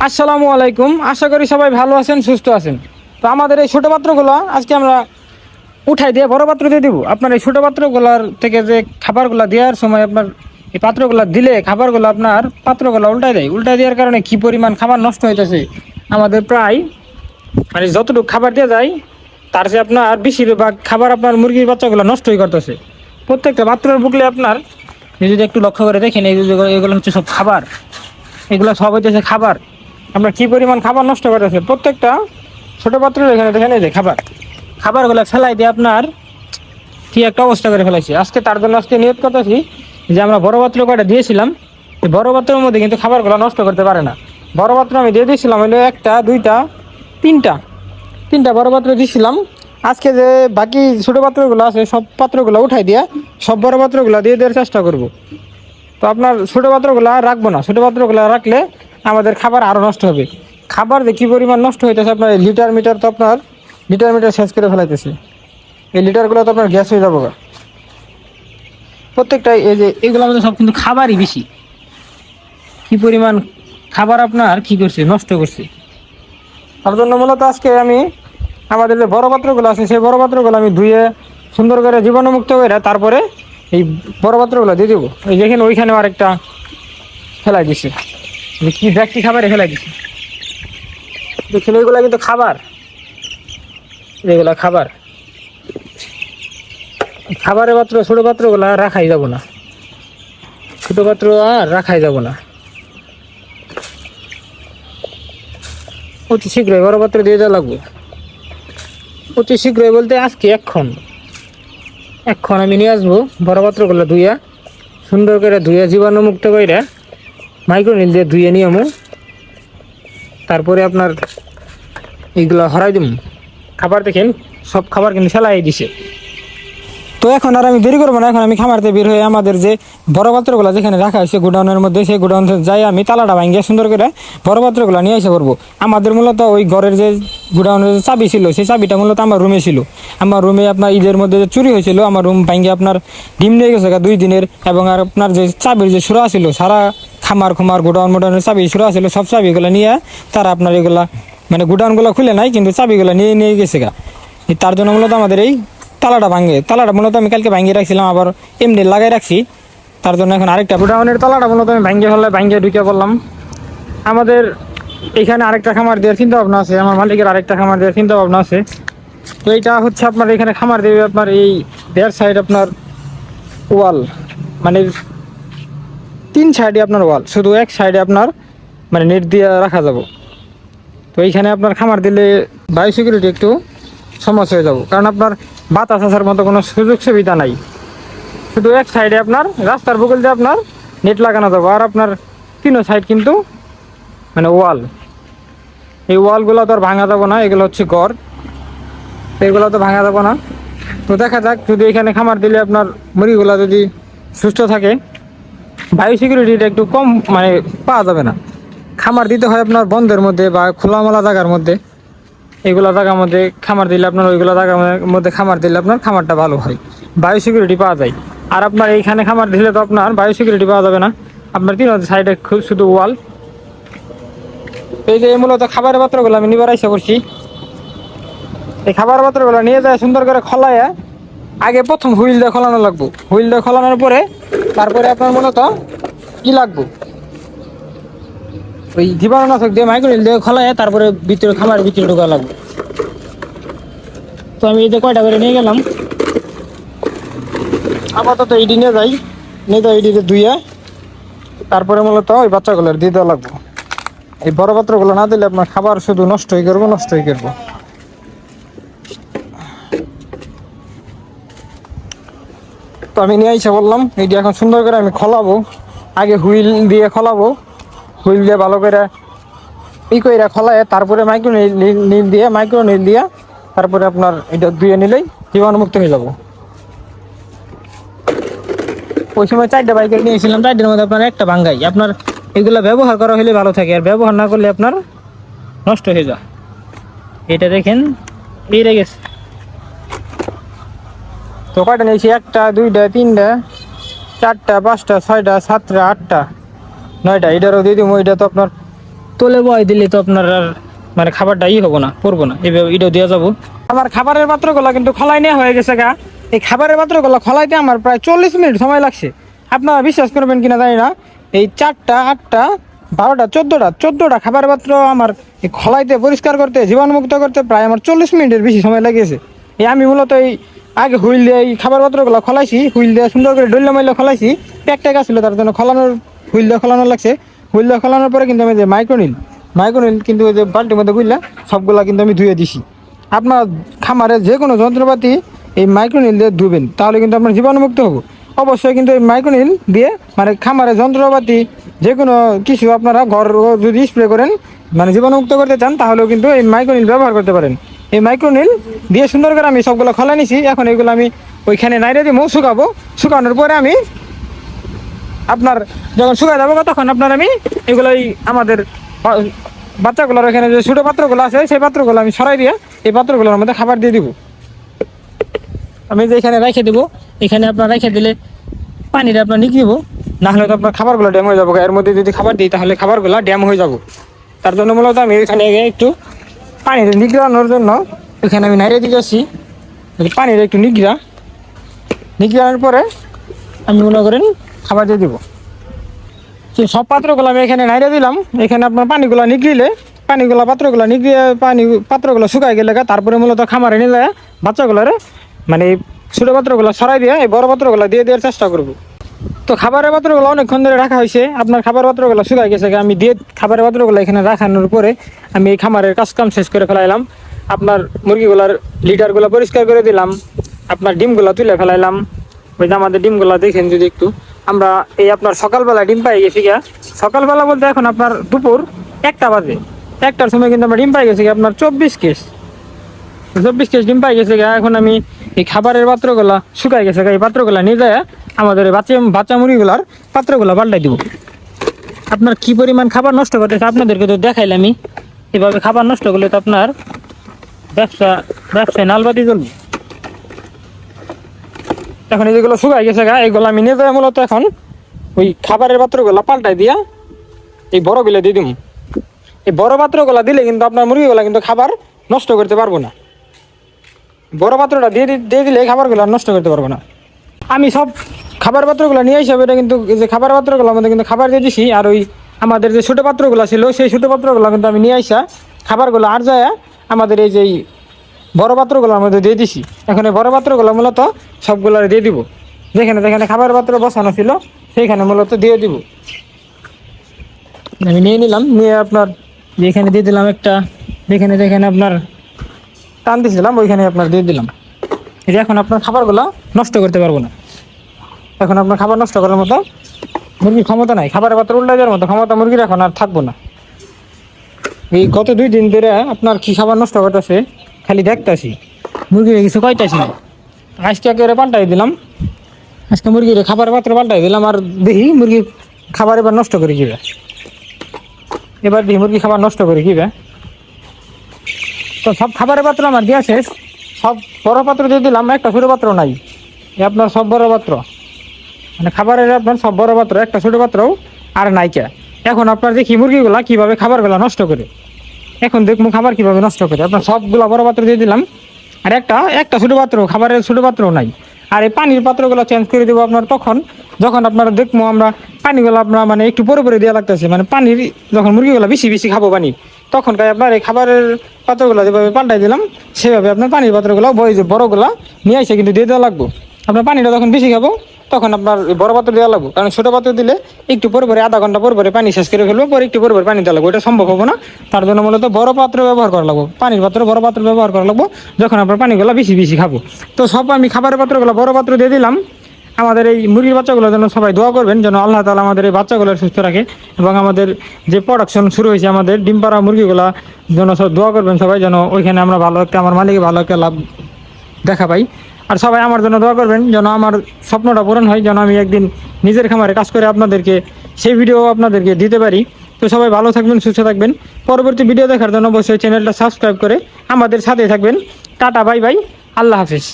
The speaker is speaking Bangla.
আসসালামু আলাইকুম, আশা করি সবাই ভালো আছেন, সুস্থ আছেন। তো আমাদের এই ছোটো পাত্রগুলো আজকে আমরা উঠাই দিয়ে বড় পাত্র দিয়ে দিব। আপনার এই ছোটো পাত্রগুলোর থেকে যে খাবারগুলো দেওয়ার সময় আপনার এই পাত্রগুলো দিলে খাবারগুলো আপনার পাত্রগুলো উল্টাই দেওয়ার কারণে কী পরিমাণ খাবার নষ্ট হইতেছে। আমাদের প্রায় মানে যতটুকু খাবার দেওয়া যায় তার চেয়ে আপনার বেশিরভাগ খাবার আপনার মুরগির বাচ্চাগুলো নষ্টই করতেছে। প্রত্যেকটা পাত্রের বুকলে আপনার যদি একটু লক্ষ্য করে দেখেন, এগুলো হচ্ছে সব খাবার, এগুলো সব হইতেছে খাবার। আমরা কী পরিমাণ খাবার নষ্ট করতেছে প্রত্যেকটা ছোটো পাত্রের এখানে দেখেন। এই যে খাবারগুলো ফেলাই দিয়ে আপনার কী একটা অবস্থা করে ফেলাইছি। আজকে তার জন্য আজকে নিয়ত করতেছি যে আমরা বড় পাত্র কয়টা দিয়েছিলাম, এই বড় পাত্রের মধ্যে কিন্তু খাবারগুলো নষ্ট করতে পারে না। বড় পাত্র আমি দিয়ে দিয়েছিলাম হলো একটা, দুইটা, তিনটা বড় পাত্র দিয়েছিলাম। আজকে যে বাকি ছোটো পাত্রগুলো আছে সব পাত্রগুলো উঠাই দিয়ে সব বড় পাত্রগুলো দিয়ে দেওয়ার চেষ্টা করব। তো আপনার ছোটো পাত্রগুলো রাখবো না, ছোটো পাত্রগুলো রাখলে আমাদের খাবার আরও নষ্ট হবে। খাবার যে কী পরিমাণ নষ্ট হইতেছে আপনার লিটার মিটার, তো আপনার লিটার মিটার শেষ করে ফেলাইতেছে। এই লিটারগুলো তো আপনার গ্যাস হয়ে যাবো। প্রত্যেকটা এই যে এগুলো আমাদের সব কিন্তু খাবারই বেশি, কী পরিমাণ খাবার আপনার কী করছে, নষ্ট করছে। তার জন্য মূলত আজকে আমি আমাদের যে বড় পাত্রগুলো আছে সেই বড় পাত্রগুলো আমি ধুয়ে সুন্দর করে জীবাণুমুক্ত করে তারপরে এই বড় পাত্রগুলো দিয়ে দেবো। এই দেখেন ওইখানেও আরেকটা ফেলাই দিছে, কি ব্যক্তি খাবারে ফেলাই দিছে। দেখেন এইগুলা কিন্তু খাবার, যেগুলা খাবারের পাত্র, ছোটো পাত্রগুলো রাখাই যাব না, ছোটো পাত্র আর রাখাই যাব না। অতি শীঘ্রই বড় পাত্র দিয়ে দেওয়া লাগবে। অতি শীঘ্রই বলতে আজকে এখন আমি নিয়ে আসবো বড় পাত্রগুলো ধুইয়া সুন্দর করে জীবাণুমুক্ত করে মাইক্রোনিল দিয়ে ধুয়ে নিয়ে আমো। তারপরে আপনার এইগুলো হরাই দিব। খাবার দেখেন সব খাবার কিন্তু ফেলাই দিছে। তো এখন আর আমি দেরি করবো না, এখন আমি খামারতে বের হয়ে আমাদের যে বড় পাত্রগুলো যেখানে রাখা হয়েছে গোডাউনের মধ্যে, সেই গোডাউন যাই আমি তালাটা ভাঙিয়ে সুন্দর করে বড় পাত্রগুলো নিয়ে এসে করবো। আমাদের মূলত ওই ঘরের যে গোডাউনের যে চাবি ছিল সেই চাবিটা মূলত আমার রুমে ছিল। আমার রুমে আপনার ঈদের মধ্যে যে চুরি হয়েছিল, আমার রুম ভাঙিয়ে আপনার ডিম নিয়ে গেছে 2 দিনের। এবং আর আপনার যে চাবির যে সুরা ছিল, সারা খামার গোডাউনের চাবি সুরা ছিল, সব চাবিগুলো নিয়ে তারা আপনার এগুলা মানে গোডাউনগুলো খুলে নাই কিন্তু চাবিগুলো নিয়ে গেছে তার জন্য মূলত আমাদের এই তালাটা মূলত আমি কালকে ভাঙিয়ে রাখছিলাম, আবার এমনি লাগাই রাখছি। তার জন্য এখন আরেকটা গোডাউনের তালাটা মূলত আমি ভাঙিয়ে ঢুকে পড়লাম। আমাদের এখানে আরেকটা খামার দেওয়ার চিন্তা ভাবনা আছে, আমার মালিকের আরেকটা খামার দেওয়ার চিন্তা ভাবনা আছে। তো এইটা হচ্ছে আপনার এখানে খামার দেবে আপনার এই 1.5 সাইড আপনার ওয়াল, মানে 3 সাইডে আপনার ওয়াল, শুধু এক সাইডে আপনার মানে নেট দিয়ে রাখা যাব। তো এইখানে আপনার খামার দিলে বায়ো সিকিউরিটি একটু সমস্যা হয়ে যাব, কারণ আপনার বাতাস আসার মতো কোনো সুযোগ সুবিধা নাই। শুধু এক সাইডে আপনার রাস্তার বগল দিয়ে আপনার নেট লাগানো যাবো। আর আপনার 3 সাইড কিন্তু মানে ওয়াল, এই ওয়ালগুলো তো আর ভাঙা যাবো না, এগুলো হচ্ছে ঘর, এগুলো তো ভাঙা যাবো না। তো দেখা যাক, যদি এখানে খামার দিলে আপনার মুরগিগুলো যদি সুস্থ থাকে, বায়ো সিকিউরিটিটা একটু কম মানে পাওয়া যাবে না। খামার দিতে হয় আপনার বন্ধের মধ্যে বা খোলামেলা জায়গার মধ্যে। এইগুলো জায়গার মধ্যে খামার দিলে আপনার, ওইগুলো জায়গার মধ্যে খামার দিলে আপনার খামারটা ভালো হয়, বায়ো সিকিউরিটি পাওয়া যায়। আর আপনার এইখানে খামার দিলে তো আপনার বায়ো সিকিউরিটি পাওয়া যাবে না, আপনার 3 সাইডে শুধু ওয়াল। এই যে মূলত খাবারের পাত্রগুলো আমি নিবার আইসা করছি। এই খাবার পাত্রগুলো নিয়ে যায় সুন্দর করে খোলায়, আগে প্রথম হুইল দিয়ে খোলানো লাগবো। হুইল দিয়ে খোলানোর পরে তারপরে আপনার মূলত কি লাগবো, ওই জীবাণুনাশক দিয়ে মাইক্রোনিল দিয়ে খোলায় তারপরে ভিতরে খামারের ভিতরে ঢোকা লাগবে। তো আমি এই যে কয়টা করে নিয়ে গেলাম, আপাতত এইটি নিয়ে যাই, এইটিতে ধুয়ে তারপরে মূলত ওই বাচ্চাগুলোর দিয়ে দেওয়া লাগবো। এই বড় পাত্রগুলো না দিলে আপনার খাবার শুধু নষ্টই করবো। তো আমি নিয়ে এসে বললাম এইটি এখন সুন্দর করে আমি খোলাবো। আগে হুইল দিয়ে খোলাবো, হুইল দিয়ে ভালো করে কইরা খোলায় তারপরে মাইক্রোনিল দিয়ে তারপরে আপনার এটা ধুয়ে নিলেই জীবাণুমুক্ত হয়ে যাবো। ওই সময় 4টা বাইকের নিয়েছিলাম, 4টার মধ্যে আপনার একটা ভাঙ্গাই। আপনার এগুলো ব্যবহার করা হলে ভালো থাকে, আর ব্যবহার না করলে আপনার নষ্ট হয়ে যায়। এটা দেখেন বেড়ে গেছে। তো কয়টা নিয়েছি, 1টা 2টা 3টা 4টা 5টা 6টা 7টা 8টা 9টা। এটারও দিয়ে দিব, এটা তো আপনার তোলে বয় দিলে তো আপনার আর মানে খাবারটা হবো না, পড়বো না, এইভাবে এটাও দেওয়া যাবো। আমার খাবারের পাত্রগুলো কিন্তু খোলাই নেওয়া হয়ে গেছে গা। এই খাবারের পাত্রগুলো খোলাইতে আমার প্রায় 40 মিনিট সময় লাগছে। আপনারা বিশ্বাস করবেন কিনা জানি না, এই 4টা 8টা 12টা 14টা খাবারের পাত্র আমার এই খোলাইতে, পরিষ্কার করতে, জীবাণুমুক্ত করতে প্রায় আমার 40 মিনিটের বেশি সময় লেগেছে। এই আমি মূলত এই আগে হুইল দিয়ে এই খাবার পাত্রগুলো খোলাইছি, হুইল দিয়ে সুন্দর করে ডইলা মাইলা খোলাইছি, প্যাকট্যাক আসছিল তার জন্য খোলানোর, হুইল দিয়ে খোলানো লাগছে। হুইল দিয়ে খোলানোর পরে কিন্তু আমি যে মাইক্রোনিল কিন্তু ওই যে বালতির মধ্যে বুঝলা সবগুলা কিন্তু আমি ধুয়ে দিছি। আপনার খামারে যে কোনো যন্ত্রপাতি এই মাইক্রোনিল দিয়ে ধুবেন, তাহলে কিন্তু আপনার জীবাণুমুক্ত হবো। অবশ্যই কিন্তু এই মাইক্রোনিল দিয়ে মানে খামারে যন্ত্রপাতি যে কোনো কিছু আপনারা ঘর যদি স্প্রে করেন, মানে জীবাণুমুক্ত করতে চান, তাহলেও কিন্তু এই মাইক্রোনিল ব্যবহার করতে পারেন। এই মাইক্রোনিল দিয়ে সুন্দর করে আমি সবগুলো খোলা নিছি। এখন এইগুলো আমি ওইখানে নাইরে দিব, শুকাবো। শুকানোর পরে আমি আপনার যখন শুকায় যাবো তখন আপনার আমি এগুলোই আমাদের বাচ্চাগুলোর এখানে যে ছোটো পাত্রগুলো আছে সেই পাত্রগুলো আমি সরাই দিয়ে এই পাত্রগুলোর মধ্যে খাবার দিয়ে দিব। আমি যে এখানে রেখে দেবো, এখানে আপনার রেখে দিলে পানিটা আপনার নিক দিব, না হলে তো আপনার খাবারগুলো ড্যাম হয়ে যাবো। এর মধ্যে যদি খাবার দিই তাহলে খাবারগুলো ড্যাম হয়ে যাব। তার জন্য মূলত আমি এখানে একটু পানিটা নিগড়ানোর জন্য এখানে আমি নাইড়ে দিয়ে যাচ্ছি। পানিটা একটু নিগড়ানোর পরে আমি মনে করেন খাবার দিয়ে দিব। সব পাত্রগুলো আমি এখানে নাইড়ে দিলাম। এখানে আপনার পানিগুলো নিগড়িলে, পাত্রগুলো নিগড়িয়ে পাত্রগুলো শুকায় গেলে তারপরে মূলত খামারে নিয়ে যায় বাচ্চাগুলোরে মানে ছোটো পাত্রগুলো সরাই দিয়ে এই বড় পাত্রগুলো দিয়ে দেওয়ার চেষ্টা করব। তো খাবারের পাত্রগুলো অনেকক্ষণ ধরে রাখা হয়েছে, আপনার খাবার পাত্রগুলো শুকাই গেছে। আমি দিয়ে খাবারের পাত্রগুলো এখানে রাখানোর পরে আমি এই খামারের কাজকাম শেষ করে ফেলাইলাম। আপনার মুরগিগুলার লিটারগুলো পরিষ্কার করে দিলাম, আপনার ডিমগুলো তুলে ফেলাইলাম। ওই যে আমাদের ডিমগুলো দেখেন যদি একটু, আমরা এই আপনার সকালবেলা ডিম পাই গেছি গিয়া। সকালবেলা বলতে এখন আপনার দুপুর 1টা বাজে, 1টার সময় কিন্তু আমরা ডিম পাই গেছি আপনার 24 কেস ডিম পাই গেছে গা। এখন আমি এই খাবারের পাত্রগুলা শুকাই গেছে গা, এই পাত্রগুলা নিয়ে যায় আমাদের বাচ্চা মুরগিগুলার পাত্রগুলা পাল্টাই দিব। আপনার কি পরিমাণ খাবার নষ্ট করতেছে আপনাদেরকে তো দেখাইলাম। আমি এভাবে খাবার নষ্ট করলে তো আপনার ব্যবসায় নালবাতি জ্বলবে। এখন যেগুলো শুকাই গেছে গা, এইগুলো আমি নিয়ে যাই মূলত এখন ওই খাবারের পাত্রগুলা পাল্টাই দিয়া এই বড়গুলো দিয়ে দিব। এই বড় পাত্রগুলা দিলে কিন্তু আপনার মুরগিগুলা কিন্তু খাবার নষ্ট করতে পারবো না। বড় পাত্রটা দিয়ে দিলে খাবারগুলো নষ্ট করতে পারবো না। আমি সব খাবার পাত্রগুলো নিয়ে আসি, এটা কিন্তু যে খাবার পাত্রগুলো আমাদের কিন্তু খাবার দিয়ে দিছি। আর ওই আমাদের যে ছোটো পাত্রগুলো ছিল সেই ছোটো পাত্রগুলো কিন্তু আমি নিয়ে আসা খাবারগুলো আর যায় আমাদের এই যে বড় পাত্রগুলোর মধ্যে দিয়ে দিছি। এখন এই বড় পাত্রগুলো মূলত সবগুলো দিয়ে দিব, যেখানে খাবার পাত্র বসানো ছিল সেইখানে মূলত দিয়ে দিব। আমি নিয়ে নিলাম, নিয়ে আপনার যেখানে দিয়ে দিলাম একটা, যেখানে আপনার টান দিয়েছিলাম ওইখানে আপনার দিয়ে দিলাম। এটা এখন আপনার খাবারগুলো নষ্ট করতে পারবো না। এখন আপনার খাবার নষ্ট করার মতো মুরগির ক্ষমতা নাই, খাবারের পাত্র উল্টে দেওয়ার মতো ক্ষমতা মুরগির এখন আর থাকবো না। এই গত 2 দিন ধরে আপনার কি খাবার নষ্ট করতেছে খালি দেখতেছি, মুরগির কিছু কইতাছি না। আজকে একেবারে পাল্টাই দিলাম, আজকে মুরগির খাবার পাত্র পাল্টাই দিলাম। আর দেখি মুরগির খাবার এবার নষ্ট করে কিবে, মুরগি খাবার নষ্ট করে কিবে। তো সব খাবারের পাত্র আমার দেওয়া শেষ, সব বড় পাত্র দিয়ে দিলাম, একটা ছোটো পাত্র নাই। আপনার সব বড় পাত্র মানে খাবারের আপনার সব বড় পাত্র, একটা ছোটো পাত্রও আর নাইকা। এখন আপনার দেখি মুরগিগুলা কীভাবে খাবারগুলো নষ্ট করে, এখন দেখবো খাবার কীভাবে নষ্ট করে। আপনার সবগুলো বড় পাত্র দিয়ে দিলাম, আর একটা ছোটো পাত্র, খাবারের ছোটো পাত্রও নাই। আর এই পানির পাত্রগুলো চেঞ্জ করে দেবো আপনার তখন যখন আপনারা দেখবো আমরা পানিগুলো আপনার মানে একটু পরে দেওয়া লাগতেছে, মানে পানির যখন মুরগিগুলো বেশি খাবো পানি, তখনকার আপনার এই খাবারের পাত্রগুলো যেভাবে পাল্টাই দিলাম সেভাবে আপনার পানির পাত্রগুলো যে বড়গুলো নিয়ে এসে কিন্তু দিয়ে দেওয়া লাগবো। আপনার পানিটা যখন বেশি খাবো তখন আপনার বড় পাত্র দেওয়া লাগবো, কারণ ছোটো পাত্র দিলে একটু পরে আধা ঘন্টা পরে পানি শেষ করে ফেলবো, পরে একটু পরে পানি দেওয়া লাগবো, এটা সম্ভব হবো না। তার জন্য মূলত বড় পাত্র ব্যবহার করা লাগবো, পানির পাত্র বড় পাত্র ব্যবহার করা লাগবো যখন আপনার পানিগুলো বেশি খাবো। তো সব আমি খাবারের পাত্রগুলো বড় পাত্র দিয়ে দিলাম। আমাদের এই মুরগির বাচ্চাগুলোর জন্য সবাই দোয়া করবেন যেন আল্লাহ তাআলা আমাদের এই বাচ্চাগুলো সুস্থ রাখে, এবং আমাদের যে প্রোডাকশন শুরু হয়েছে আমাদের ডিম পাড়া মুরগিগুলা যেন সব দোয়া করবেন সবাই, যেন ওইখানে আমরা ভালো একটা, আমার মালিকে ভালো একটা লাভ দেখা পাই। আর সবাই আমার জন্য দোয়া করবেন যেন আমার স্বপ্নটা পূরণ হয়, যেন আমি একদিন নিজের খামারে কাজ করে আপনাদেরকে সেই ভিডিও আপনাদেরকে দিতে পারি। তো সবাই ভালো থাকবেন, সুস্থ থাকবেন। পরবর্তী ভিডিও দেখার জন্য অবশ্যই চ্যানেলটা সাবস্ক্রাইব করে আমাদের সাথে থাকবেন। টাটা, বাই বাই, আল্লাহ হাফিজ।